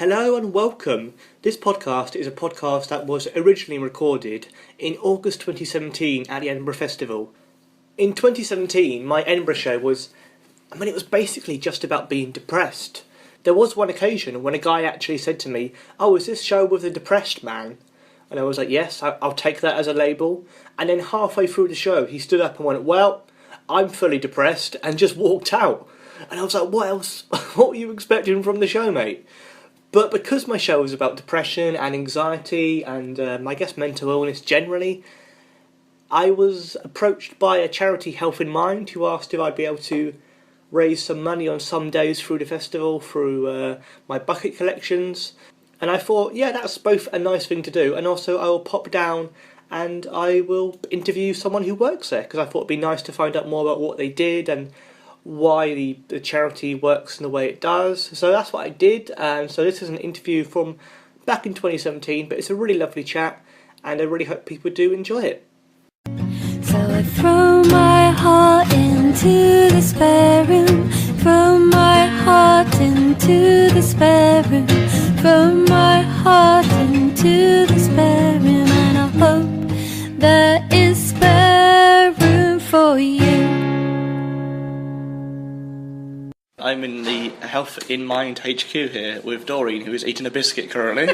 Hello and welcome. This podcast is a podcast that was originally recorded in August 2017 at the Edinburgh Festival. In 2017, my Edinburgh show it was basically just about being depressed. There was one occasion when a guy actually said to me, "Oh, is this show with a depressed man?" And I was like, "Yes, I'll take that as a label." And then halfway through the show, he stood up and went, "Well, I'm fully depressed," and just walked out. And I was like, what else? What were you expecting from the show, mate? But because my show was about depression and anxiety and I guess mental illness generally, I was approached by a charity, Health in Mind, who asked if I'd be able to raise some money on some days through the festival, through my bucket collections. And I thought, yeah, that's both a nice thing to do, and also I will pop down and I will interview someone who works there, because I thought it'd be nice to find out more about what they did and why the charity works in the way it does. So that's what I did, and so this is an interview from back in 2017, but it's a really lovely chat and I really hope people do enjoy it. So I throw my heart into the spare room, throw my heart into the spare room, throw my heart into the spare room, and I hope there is spare room for you. I'm in the Health in Mind HQ here with Doreen, who is eating a biscuit currently.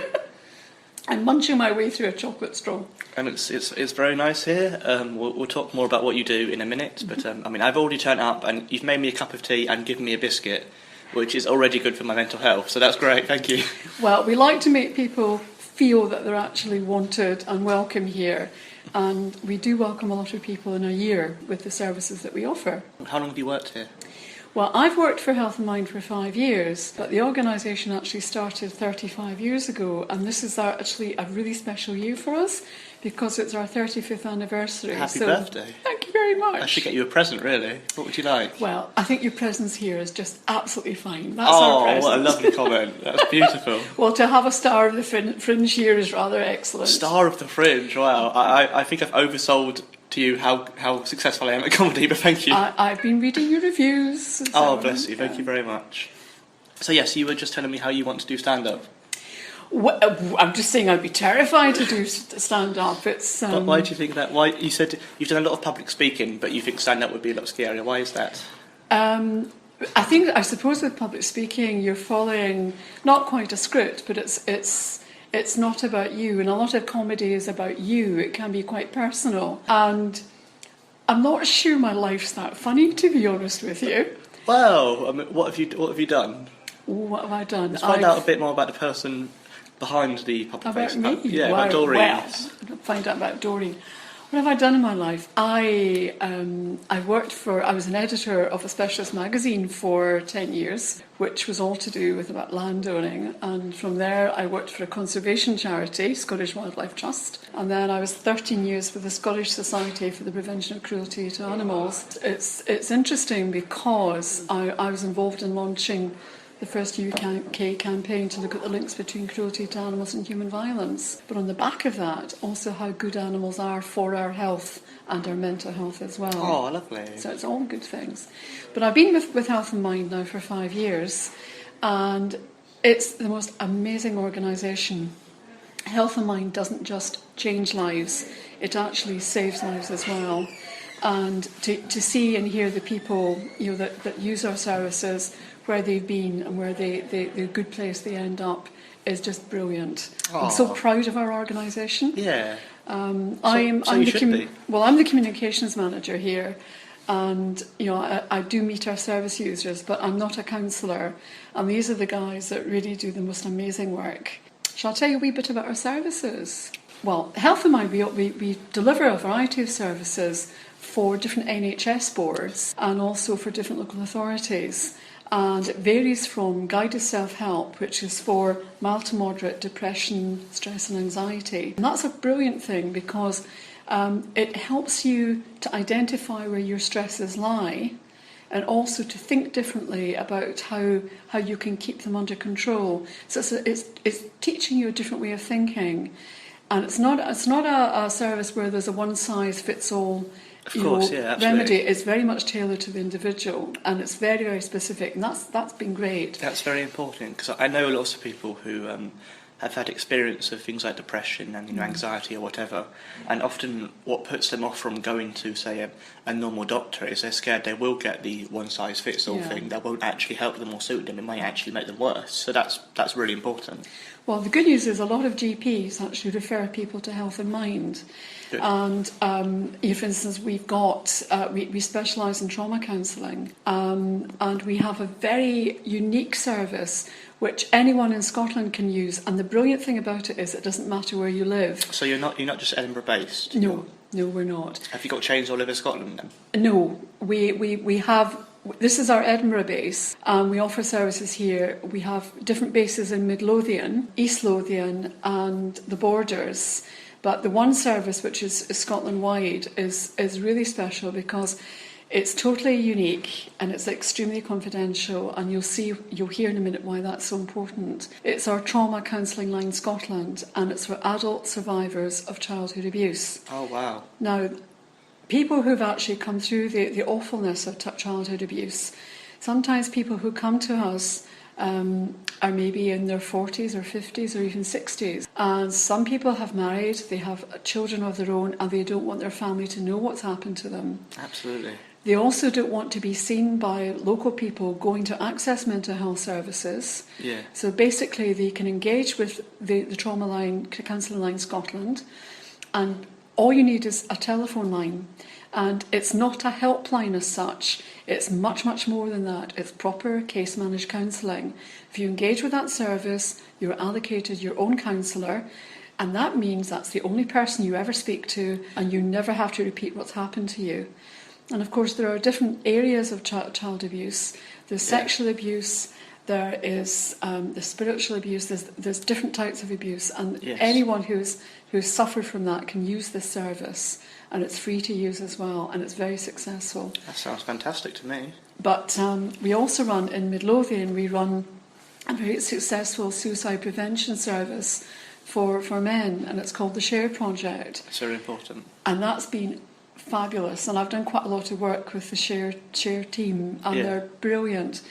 I'm munching my way through a chocolate straw. And it's very nice here. We'll talk more about what you do in a minute, but I've already turned up and you've made me a cup of tea and given me a biscuit, which is already good for my mental health, so that's great, thank you. Well, we like to make people feel that they're actually wanted and welcome here, and we do welcome a lot of people in a year with the services that we offer. How long have you worked here? Well, I've worked for Health in Mind for 5 years, but the organisation actually started 35 years ago, and this is actually a really special year for us because it's our 35th anniversary. Happy birthday. Thank you very much. I should get you a present, really. What would you like? Well, I think your presence here is just absolutely fine. That's our present. Oh, what a lovely comment. That's beautiful. Well, to have a star of the Fringe here is rather excellent. Star of the Fringe, wow. I think I've oversold to you how successful I am at comedy, but thank you. I've been reading your reviews. Oh, bless you. Thank you very much. So yes, you were just telling me how you want to do stand-up. Well, I'm just saying I'd be terrified to do stand-up. It's. But why do you think that? Why you said you've done a lot of public speaking, but you think stand-up would be a lot scarier? Why is that? I suppose with public speaking, you're following not quite a script, but it's not about you, and a lot of comedy is about you. It can be quite personal, and I'm not sure my life's that funny, to be honest with you. Well, what have you done? What have I done? Let's find out a bit more about the person behind the public face. About me? Yeah, about Doreen. Well, find out about Doreen. What have I done in my life? I was an editor of a specialist magazine for 10 years, which was all to do with about landowning. And from there, I worked for a conservation charity, Scottish Wildlife Trust. And then I was 13 years with the Scottish Society for the Prevention of Cruelty to Animals. It's interesting because I was involved in launching the first UK campaign to look at the links between cruelty to animals and human violence. But on the back of that, also how good animals are for our health and our mental health as well. Oh, lovely. So it's all good things. But I've been with Health in Mind now for 5 years, and it's the most amazing organisation. Health in Mind doesn't just change lives, it actually saves lives as well. And to see and hear the people that use our services, where they've been and where the good place they end up is just brilliant. Aww. I'm so proud of our organisation. Yeah. I'm the communications manager here, and I do meet our service users, but I'm not a counsellor, and these are the guys that really do the most amazing work. Shall I tell you a wee bit about our services? Well, Health in Mind, we deliver a variety of services for different NHS boards and also for different local authorities. And it varies from guided self-help, which is for mild to moderate depression, stress and anxiety. And that's a brilliant thing because it helps you to identify where your stresses lie and also to think differently about how you can keep them under control. So it's teaching you a different way of thinking. And it's not a service where there's a one-size-fits-all remedy is very much tailored to the individual, and it's very, very specific, and that's been great. That's very important, because I know lots of people who have had experience of things like depression and anxiety or whatever, and often what puts them off from going to, say, a normal doctor is they're scared they will get the one-size-fits-all thing that won't actually help them or suit them. It might actually make them worse. So that's really important. Well, the good news is a lot of GPs actually refer people to Health in Mind. Good. And for instance, we've got we specialise in trauma counselling, and we have a very unique service which anyone in Scotland can use. And the brilliant thing about it is it doesn't matter where you live. So you're not just Edinburgh based? No, we're not. Have you got chains all over Scotland then? No, we have. This is our Edinburgh base, and we offer services here. We have different bases in Midlothian, East Lothian, and the Borders. But the one service, which is Scotland-wide, is really special because it's totally unique and it's extremely confidential, and you'll hear in a minute why that's so important. It's our Trauma Counselling Line Scotland, and it's for adult survivors of childhood abuse. Oh, wow. Now, people who've actually come through the awfulness of childhood abuse, sometimes people who come to us are maybe in their 40s or 50s or even 60s. And some people have married, they have children of their own, and they don't want their family to know what's happened to them. Absolutely. They also don't want to be seen by local people going to access mental health services. Yeah. So basically they can engage with the Trauma Line, Counselling Line Scotland, and all you need is a telephone line. And it's not a helpline as such. It's much, much more than that. It's proper case managed counselling. If you engage with that service, you're allocated your own counsellor, and that means that's the only person you ever speak to, and you never have to repeat what's happened to you. And of course there are different areas of child abuse. There's sexual abuse, there is the spiritual abuse, there's different types of abuse, and anyone who's suffered from that can use this service, and it's free to use as well, and it's very successful. That sounds fantastic to me. But we also run in Midlothian, we run a very successful suicide prevention service for men, and it's called the Share Project. It's very important. And that's been fabulous, and I've done quite a lot of work with the Share team, and they're brilliant.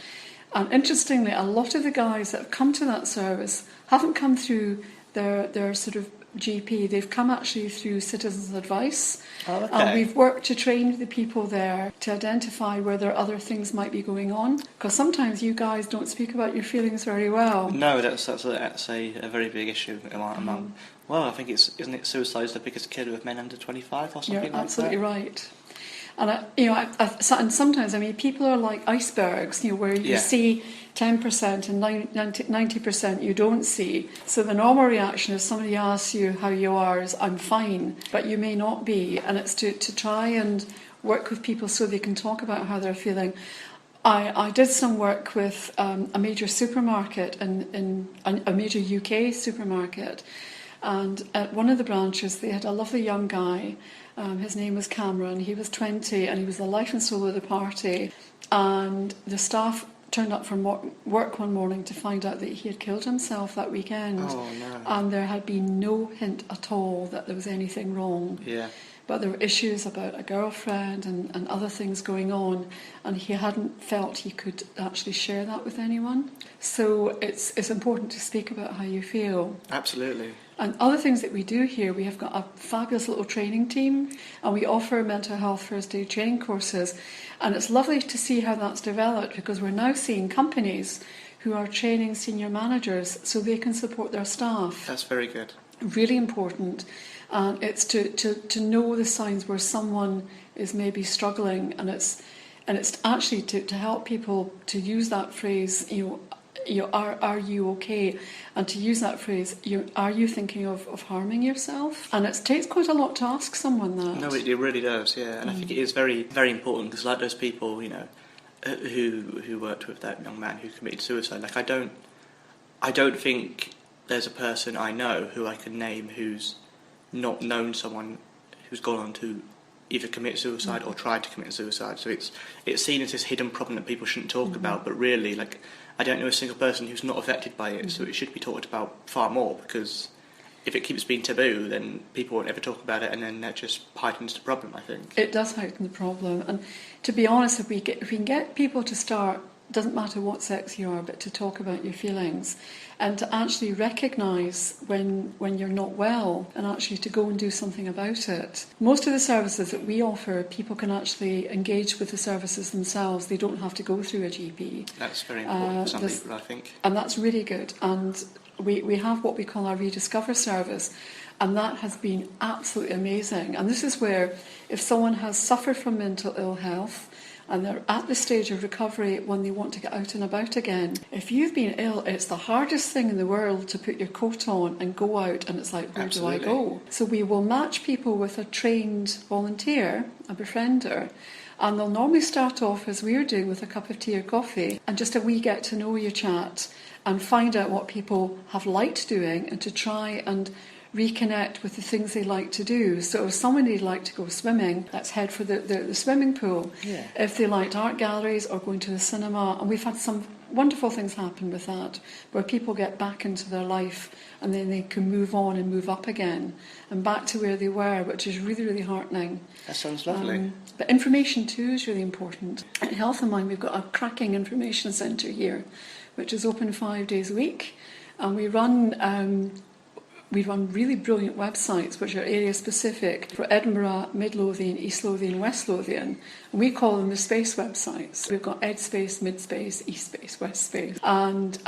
And interestingly, a lot of the guys that have come to that service haven't come through their sort of GP, they've come actually through citizens' advice. Oh, okay. And we've worked to train the people there to identify whether other things might be going on, because sometimes you guys don't speak about your feelings very well. No, that's a very big issue among. Well, I think isn't it suicide's the biggest killer of men under 25 or something like that? You're absolutely right. And and sometimes, I mean, people are like icebergs, where you see 10% and 90% you don't see. So the normal reaction if somebody asks you how you are is, I'm fine, but you may not be. And it's to try and work with people so they can talk about how they're feeling. I did some work with a major supermarket, in a major UK supermarket. And at one of the branches, they had a lovely young guy. His name was Cameron. He was 20 and he was the life and soul of the party. And the staff turned up from work one morning to find out that he had killed himself that weekend. Oh, no. And there had been no hint at all that there was anything wrong. Yeah. But there were issues about a girlfriend and other things going on, and he hadn't felt he could actually share that with anyone. So it's important to speak about how you feel. Absolutely. And other things that we do here, we have got a fabulous little training team, and we offer mental health first aid training courses. And it's lovely to see how that's developed, because we're now seeing companies who are training senior managers so they can support their staff. That's very good. Really important. And it's to know the signs where someone is maybe struggling, and it's actually to help people to use that phrase, are you okay? And to use that phrase, are you thinking of harming yourself? And it takes quite a lot to ask someone that. No, it really does, yeah. And I think it is very, very important, because like those people, who worked with that young man who committed suicide, like I don't think there's a person I know who I can name who's not known someone who's gone on to either commit suicide or tried to commit suicide. So it's seen as this hidden problem that people shouldn't talk about, but really, like, I don't know a single person who's not affected by it, so it should be talked about far more, because if it keeps being taboo, then people won't ever talk about it, and then that just heightens the problem, I think. It does heighten the problem. And to be honest, if we can get people to start, doesn't matter what sex you are, but to talk about your feelings and to actually recognise when you're not well and actually to go and do something about it. Most of the services that we offer, people can actually engage with the services themselves. They don't have to go through a GP. That's very important for some people, I think. And that's really good. And we have what we call our Rediscover service, and that has been absolutely amazing. And this is where if someone has suffered from mental ill health and they're at the stage of recovery when they want to get out and about again, if you've been ill, it's the hardest thing in the world to put your coat on and go out, and it's like, where Absolutely. do I go? So we will match people with a trained volunteer, a befriender, and they'll normally start off, as we're doing, with a cup of tea or coffee and just a wee get to know you chat and find out what people have liked doing and to try and reconnect with the things they like to do. So if somebody like to go swimming, let's head for the swimming pool. Yeah. If they liked art galleries or going to the cinema, and we've had some wonderful things happen with that, where people get back into their life and then they can move on and move up again and back to where they were, which is really, really heartening. That sounds lovely. But information too is really important. At Health and Mind, we've got a cracking information centre here, which is open 5 days a week, and we run really brilliant websites which are area specific for Edinburgh, Mid Lothian, East Lothian, West Lothian. And we call them the space websites. We've got Ed Space, Mid Space, East Space, West Space. And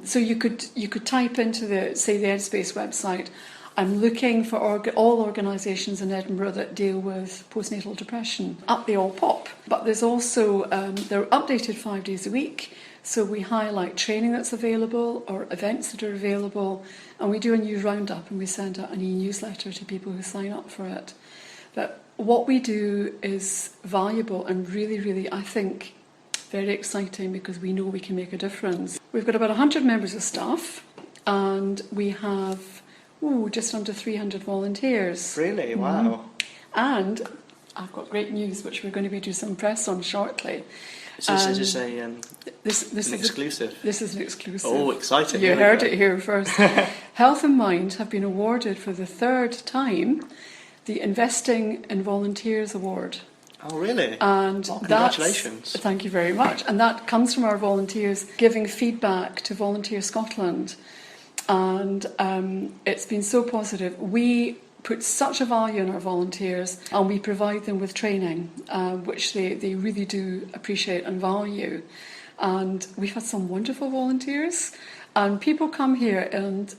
so you could type into the Ed Space website, I'm looking for all organisations in Edinburgh that deal with postnatal depression. Up they all pop. But there's also, they're updated 5 days a week. So we highlight training that's available or events that are available, and we do a news roundup and we send out an e-newsletter to people who sign up for it. But what we do is valuable and really, really, I think, very exciting because we know we can make a difference. We've got about 100 members of staff and we have just under 300 volunteers. Really? Wow. And I've got great news which we're going to be doing some press on shortly. So this is an exclusive. This is an exclusive. Oh, exciting. You heard it here first. Health and Mind have been awarded for the third time the Investing in Volunteers Award. Oh, really? And congratulations. Thank you very much. And that comes from our volunteers giving feedback to Volunteer Scotland. And it's been so positive. We put such a value in our volunteers and we provide them with training, which they really do appreciate and value. And we've had some wonderful volunteers, and people come here and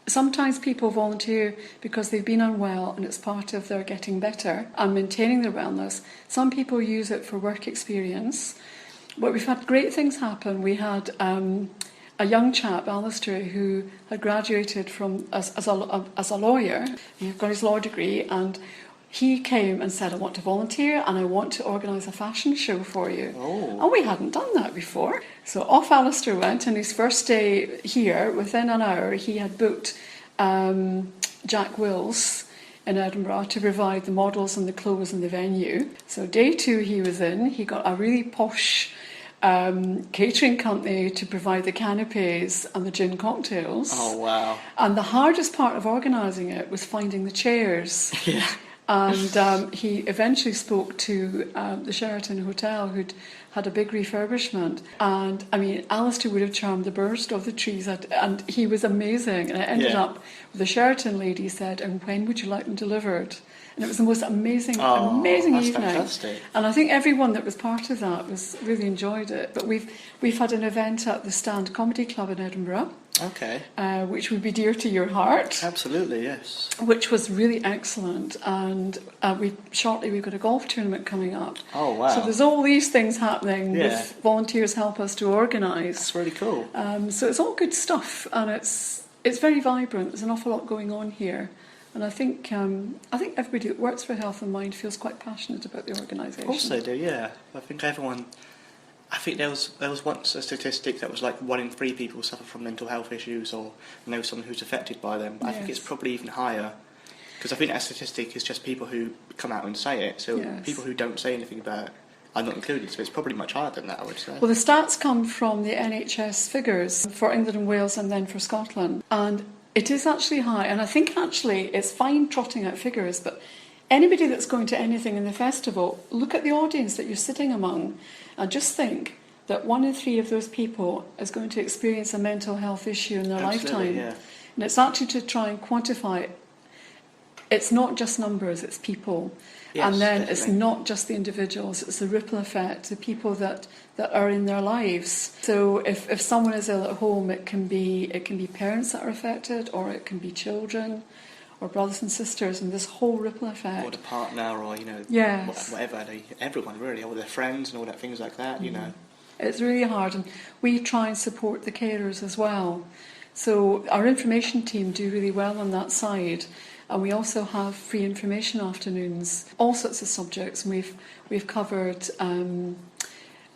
sometimes people volunteer because they've been unwell and it's part of their getting better and maintaining their wellness. Some people use it for work experience, but we've had great things happen. We had a young chap, Alistair, who had graduated from as a lawyer. He got his law degree, and he came and said, I want to volunteer and I want to organise a fashion show for you. Oh. And we hadn't done that before. So off Alistair went, and his first day here, within an hour, he had booked Jack Wills in Edinburgh to provide the models and the clothes and the venue. So day 2 he was in, he got a really posh catering company to provide the canapes and the gin cocktails. Oh, wow. And the hardest part of organising it was finding the chairs. Yeah. And he eventually spoke to the Sheraton Hotel, who'd had a big refurbishment. And, I mean, Alistair would have charmed the burst of the trees. And he was amazing. And it ended up with the Sheraton lady said, and when would you like them delivered? And it was the most amazing evening. Fantastic. And I think everyone that was part of that really enjoyed it. But we've had an event at the Stand Comedy Club in Edinburgh. Okay. Which would be dear to your heart. Absolutely, yes. Which was really excellent. And we've got a golf tournament coming up. Oh, wow. So there's all these things happening with volunteers help us to organise. That's really cool. So it's all good stuff, and it's very vibrant. There's an awful lot going on here. And I think everybody that works for Health and Mind feels quite passionate about the organisation. Of course they do, yeah. I think there was once a statistic that was like 1 in 3 people suffer from mental health issues or know someone who's affected by them. I think it's probably even higher, because I think that statistic is just people who come out and say it. So people who don't say anything about it are not included. So it's probably much higher than that, I would say. Well, the stats come from the NHS figures for England and Wales and then for Scotland. And It is actually high, and I think actually it's fine trotting out figures, but anybody that's going to anything in the festival, look at the audience that you're sitting among and just think that 1 in 3 of those people is going to experience a mental health issue in their lifetime. Yeah. And it's actually to try and quantify it. It's not just numbers, it's people. Yes, and then definitely. It's not just the individuals, it's the ripple effect, the people that are in their lives. So if someone is ill at home, it can be parents that are affected, or it can be children, or brothers and sisters, and this whole ripple effect. Or the partner, or, Yes. whatever, everyone really, or their friends and all that, things like that, It's really hard, and we try and support the carers as well. So our information team do really well on that side, and we also have free information afternoons, all sorts of subjects. And we've covered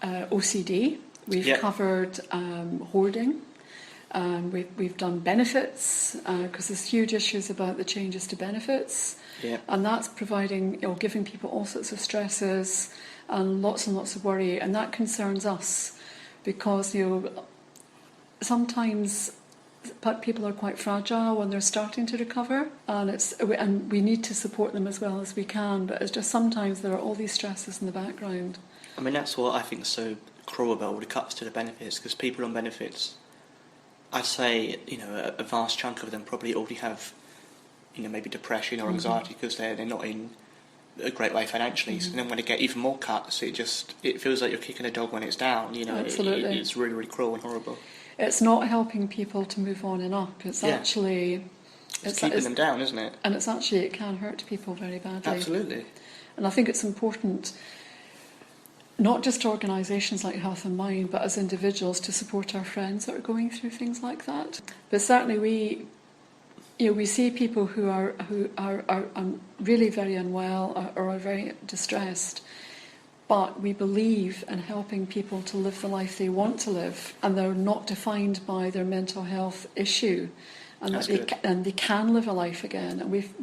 OCD, we've covered hoarding, we've done benefits, because there's huge issues about the changes to benefits, and that's providing, giving people all sorts of stresses and lots of worry, and that concerns us because sometimes people are quite fragile when they're starting to recover, and we need to support them as well as we can, but it's just sometimes there are all these stresses in the background. I mean, that's what I think is so cruel about all the cuts to the benefits, because people on benefits, I'd say, a vast chunk of them probably already have, maybe depression or anxiety because they're not in a great way financially. So then when they get even more cuts, it feels like you're kicking a dog when it's down. Absolutely. It's really, really cruel and horrible. It's not helping people to move on and up. It's actually... It's keeping them down, isn't it? And it can hurt people very badly. Absolutely. And I think it's important, not just organisations like Health and Mind, but as individuals, to support our friends that are going through things like that. But certainly we see people who are really very unwell or are very distressed, but we believe in helping people to live the life they want to live, and they're not defined by their mental health issue, and they can live a life again. And we've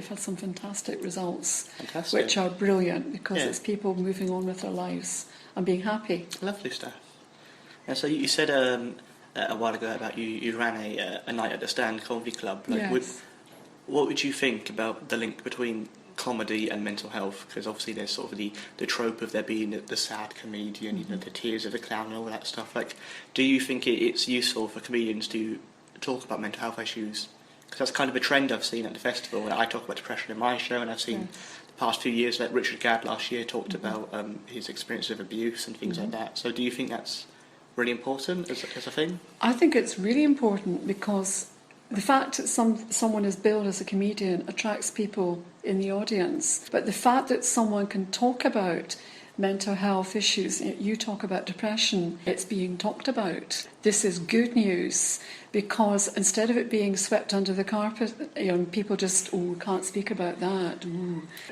had some fantastic results, which are brilliant, because it's people moving on with their lives and being happy. Lovely stuff. And so you said a while ago about you ran a night at the Stand Comedy Club. What would you think about the link between comedy and mental health? Because obviously there's sort of the trope of there being the sad comedian, the tears of the clown and all that stuff. Do you think it's useful for comedians to talk about mental health issues? Because that's kind of a trend I've seen at the festival. I talk about depression in my show, and I've seen the past few years, like Richard Gadd last year talked about his experience of abuse and things like that. So do you think that's really important as a thing? I think it's really important, because the fact that someone is billed as a comedian attracts people in the audience, but the fact that someone can talk about mental health issues, you talk about depression, it's being talked about. This is good news, because instead of it being swept under the carpet, people just, can't speak about that.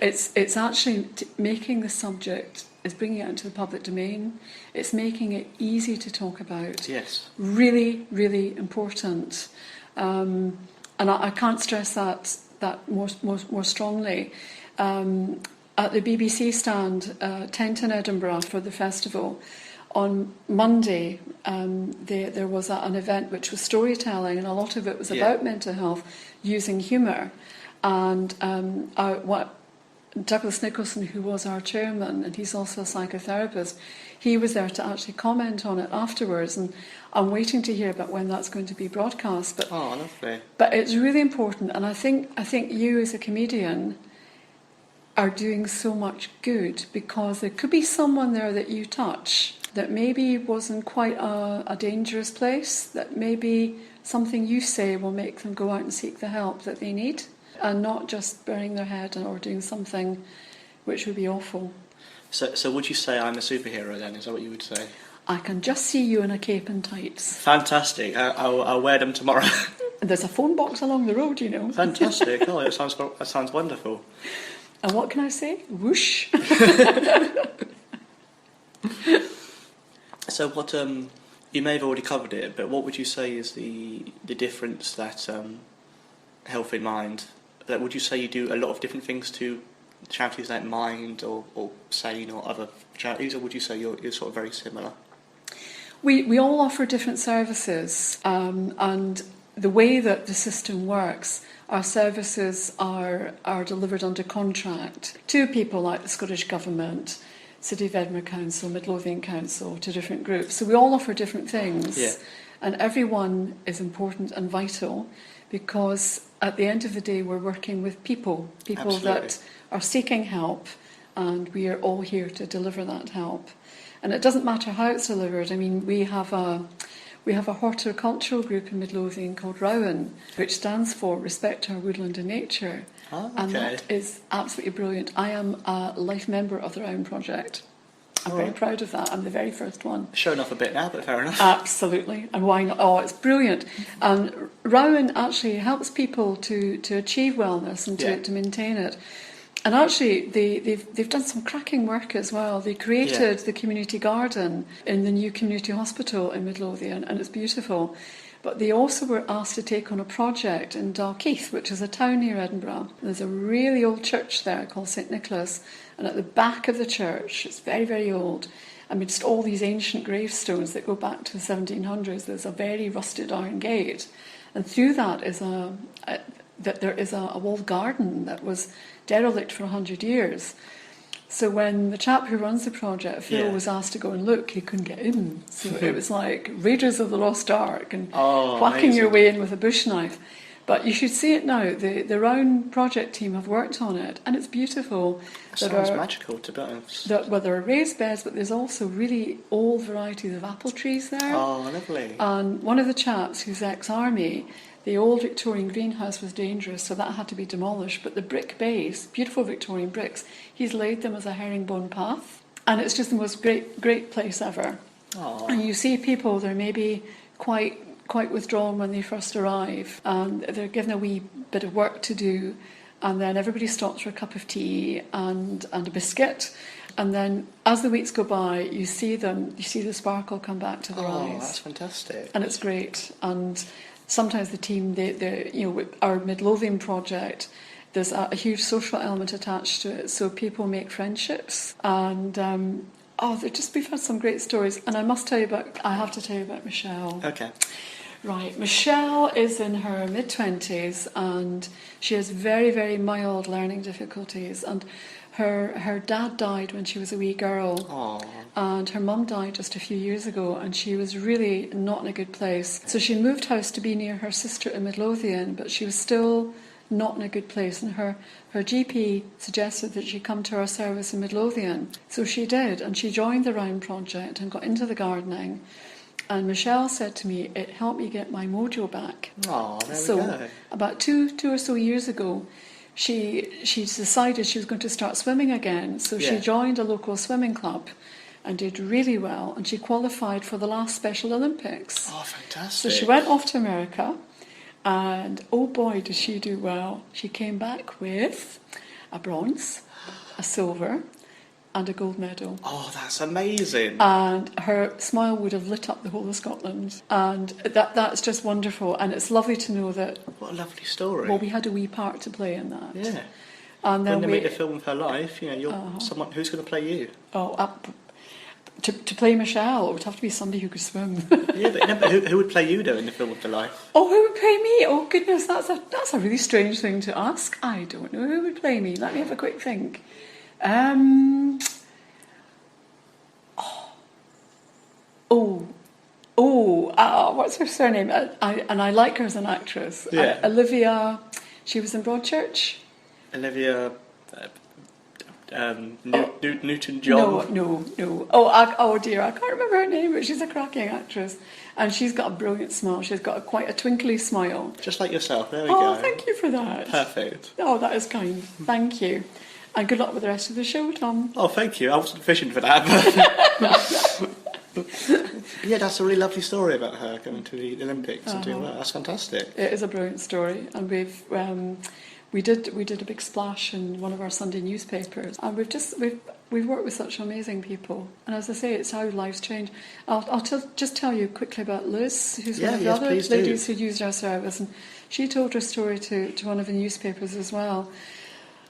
It's actually making the subject, is bringing it into the public domain. It's making it easy to talk about. Yes. Really, really important. And I can't stress that more strongly. At the BBC stand, tent in Edinburgh for the festival, on Monday there was an event which was storytelling, and a lot of it was about mental health using humour. And Douglas Nicholson, who was our chairman, and he's also a psychotherapist, he was there to actually comment on it afterwards, and I'm waiting to hear about when that's going to be broadcast. But, lovely. But it's really important, and I think you as a comedian are doing so much good, because there could be someone there that you touch that maybe was in quite a dangerous place, that maybe something you say will make them go out and seek the help that they need, and not just burying their head or doing something which would be awful. So would you say I'm a superhero then? Is that what you would say? I can just see you in a cape and tights. Fantastic. I'll wear them tomorrow. And there's a phone box along the road, Fantastic. Oh, that sounds wonderful. And what can I say? Whoosh. So what, you may have already covered it, but what would you say is the difference that Health in Mind, that would you say you do a lot of different things to charities like Mind or Sane or other charities, or would you say you're sort of very similar? We all offer different services, and the way that the system works, our services are delivered under contract to people like the Scottish Government, City of Edinburgh Council, Midlothian Council, to different groups. So we all offer different things. Yeah. And everyone is important and vital, because at the end of the day we're working with people Absolutely. that are seeking help, and we are all here to deliver that help. And it doesn't matter how it's delivered. I mean, we have a horticultural group in Midlothian called Rowan, which stands for Respect Our Woodland and Nature. Oh, okay. And that is absolutely brilliant. I am a life member of the Rowan Project. I'm very proud of that. I'm the very first one. Showing off a bit now, but fair enough. Absolutely. And why not? Oh, it's brilliant. And Rowan actually helps people to achieve wellness and to maintain it. And actually, they've done some cracking work as well. They created the community garden in the new community hospital in Midlothian, and it's beautiful. But they also were asked to take on a project in Dalkeith, which is a town near Edinburgh. There's a really old church there called St Nicholas, and at the back of the church, it's very, very old, amidst all these ancient gravestones that go back to the 1700s, there's a very rusted iron gate. And through that is there is a walled garden that was derelict for 100 years. So when the chap who runs the project, Phil, was asked to go and look, he couldn't get in. So it was like Raiders of the Lost Ark and whacking your way in with a bush knife. But you should see it now. The Round project team have worked on it, and it's beautiful. It sounds magical, to be honest. Well, there are raised beds, but there's also really old varieties of apple trees there. Oh, lovely. And one of the chaps who's ex-army, the old Victorian greenhouse was dangerous, so that had to be demolished. But the brick base, beautiful Victorian bricks, he's laid them as a herringbone path. And it's just the most great place ever. Oh. And you see people, they're maybe quite withdrawn when they first arrive, and they're given a wee bit of work to do, and then everybody stops for a cup of tea and a biscuit. And then as the weeks go by, you see the sparkle come back to their eyes. Oh, that's fantastic. And it's great. And sometimes the team, with our Midlothian project, there's a huge social element attached to it. So people make friendships, and we've had some great stories. And I have to tell you about Michelle. Okay. Right, Michelle is in her mid-20s, and she has very, very mild learning difficulties. And her dad died when she was a wee girl. Aww. And her mum died just a few years ago, and she was really not in a good place. So she moved house to be near her sister in Midlothian, but she was still not in a good place, and her GP suggested that she come to our service in Midlothian. So she did, and she joined the Round project and got into the gardening. And Michelle said to me, it helped me get my mojo back. Oh, there we so go. About two or so years ago, she decided she was going to start swimming again. So she joined a local swimming club and did really well. And she qualified for the last Special Olympics. Oh, fantastic. So she went off to America, and oh boy, did she do well. She came back with a bronze, a silver, and a gold medal. Oh, that's amazing. And her smile would have lit up the whole of Scotland. And that's just wonderful. And it's lovely to know that... What a lovely story. Well, we had a wee part to play in that. Yeah. And then when they make the film of her life, you're someone who's going to play you. To play Michelle, it would have to be somebody who could swim. Yeah, but who would play you, though, in the film of her life? Oh, who would play me? Oh, goodness, that's a really strange thing to ask. I don't know who would play me. Let me have a quick think. What's her surname? I like her as an actress. Yeah. Olivia, she was in Broadchurch. Olivia Newton-John. No. Oh dear, I can't remember her name, but she's a cracking actress. And she's got a brilliant smile. She's got quite a twinkly smile. Just like yourself, there we go. Oh, thank you for that. Perfect. Oh, that is kind. Thank you. And good luck with the rest of the show, Tom. Oh, thank you. I wasn't fishing for that. Yeah, that's a really lovely story about her going to the Olympics and doing well. That's fantastic. It is a brilliant story, and we did a big splash in one of our Sunday newspapers, and we've worked with such amazing people. And as I say, it's how lives change. I'll just tell you quickly about Liz, who's one of the other ladies who used our service, and she told her story to one of the newspapers as well.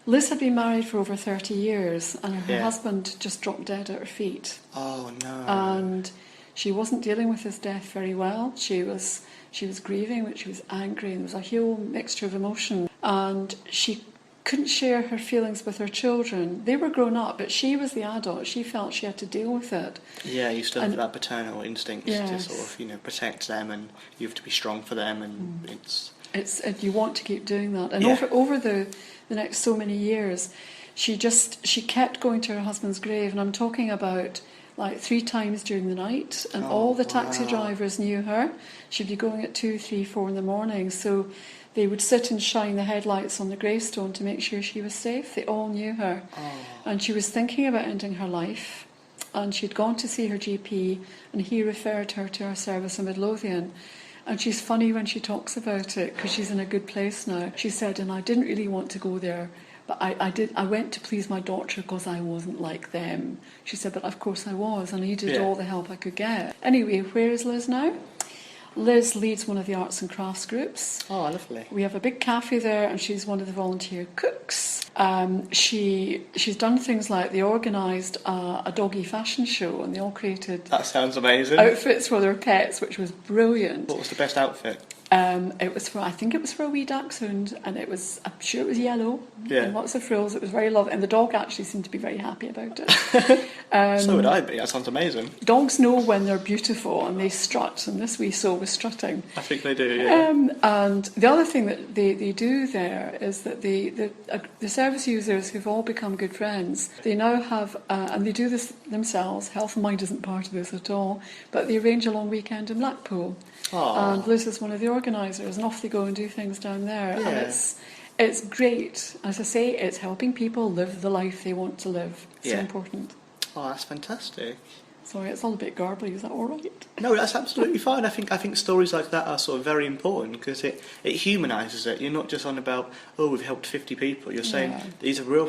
Liz had been married for over 30 years, and her husband just dropped dead at her feet. Oh, no. And she wasn't dealing with his death very well. She was grieving, but she was angry, and there was a whole mixture of emotion. And she couldn't share her feelings with her children. They were grown up, but she was the adult. She felt she had to deal with it. Yeah, you still have that paternal instinct yes. to sort of, protect them, and you have to be strong for them, and you want to keep doing that. And over the next so many years, she kept going to her husband's grave, and I'm talking about like 3 times during the night, and all the taxi drivers knew her. She'd be going at 2, 3, 4 in the morning, so they would sit and shine the headlights on the gravestone to make sure she was safe. They all knew her. And she was thinking about ending her life, and she'd gone to see her GP, and he referred her to our service in Midlothian. And she's funny when she talks about it, because she's in a good place now. She said, and I didn't really want to go there, but I went to please my daughter because I wasn't like them. She said, but of course I was, and I needed all the help I could get. Anyway, where is Liz now? Liz leads one of the arts and crafts groups. Oh, lovely. We have a big cafe there, and she's one of the volunteer cooks. She's done things like they organised a doggy fashion show, and they all created... That sounds amazing. ...outfits for their pets, which was brilliant. What was the best outfit? I think it was for a wee dachshund, and I'm sure it was yellow, and lots of frills. It was very lovely, and the dog actually seemed to be very happy about it. So would I be. That sounds amazing. Dogs know when they're beautiful, and they strut, and this wee soul was strutting. I think they do, yeah. And the other thing that they do there is that the service users who've all become good friends, they now have, and they do this themselves, Health and Mind isn't part of this at all, but they arrange a long weekend in Blackpool. Aww. And Liz is one of the organisers, and off they go and do things down there. Yeah. And it's great. As I say, it's helping people live the life they want to live. It's so important. Oh, that's fantastic. Sorry, it's all a bit garbly. Is that all right? No, that's absolutely fine. I think stories like that are sort of very important, because it humanises it. You're not just on about, we've helped 50 people. You're saying these are real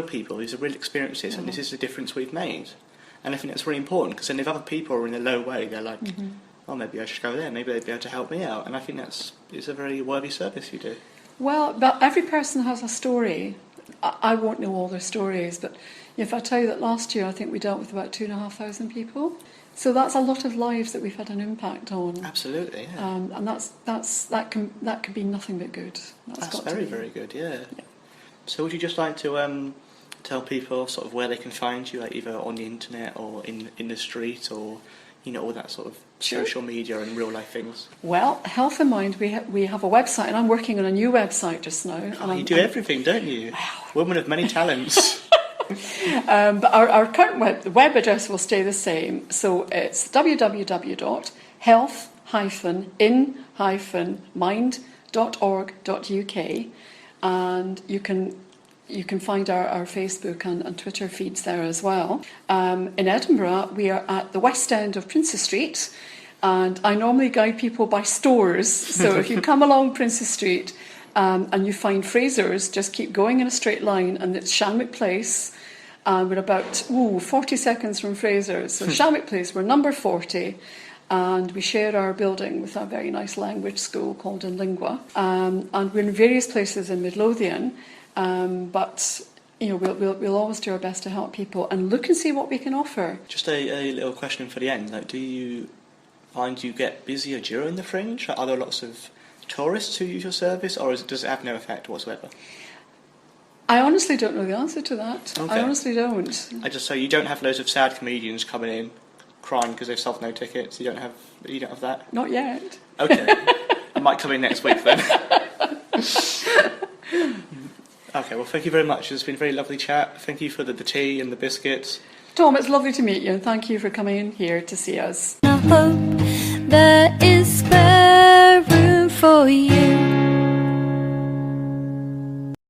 people, these are real experiences, and this is the difference we've made. And I think that's really important, because then if other people are in a low way, they're like, oh, maybe I should go there. Maybe they'd be able to help me out. And I think it's a very worthy service you do. Well, but every person has a story. I won't know all their stories, but if I tell you that last year I think we dealt with about 2,500 people, so that's a lot of lives that we've had an impact on. Absolutely, yeah. And that can be nothing but good. That's very, very good, yeah. So would you just like to tell people sort of where they can find you, like either on the internet or in the street, or all that sort of social media and real life things? Well, Health and Mind, we have a website, and I'm working on a new website just now. Oh, you do everything, don't you? Woman of many talents. But our current web address will stay the same, so it's www.health-in-mind.org.uk, and you can find our Facebook and Twitter feeds there as well. In Edinburgh, we are at the west end of Princes Street, and I normally guide people by stores. So if you come along Princes Street and you find Fraser's, just keep going in a straight line, and it's Shanwick Place. We're about 40 seconds from Fraser's. So Shanwick Place, we're number 40. And we share our building with a very nice language school called In Lingua. And we're in various places in Midlothian. But we'll always do our best to help people and look and see what we can offer. Just a little question for the end. Like, do you find you get busier during the Fringe? Are there lots of tourists who use your service, or does it have no effect whatsoever? I honestly don't know the answer to that. Okay. I honestly don't. So you don't have loads of sad comedians coming in crying because they've sold no tickets. You don't have that. Not yet. Okay. I might come in next week then. Okay, well, thank you very much. It's been a very lovely chat. Thank you for the tea and the biscuits. Tom, it's lovely to meet you, and thank you for coming in here to see us. I hope there is spare room for you.